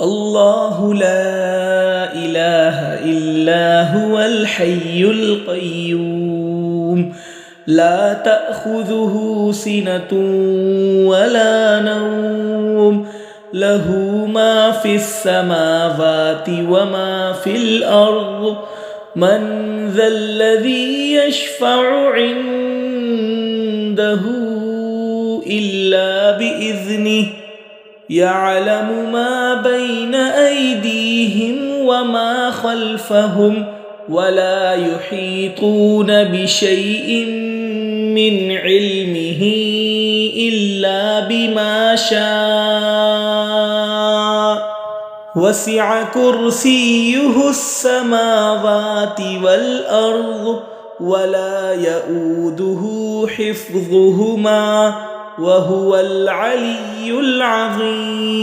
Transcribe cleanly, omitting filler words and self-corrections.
الله لا إله إلا هو الحي القيوم لا تأخذه سنة ولا نوم له ما في السماوات وما في الأرض من ذا الذي يشفع عنده إلا بإذنه يعلم ما بين أيديهم وما خلفهم ولا يحيطون بشيء من علمه إلا بما شاء وسع كرسيه السماوات والأرض ولا يؤوده حفظهما وهو العلي العظيم.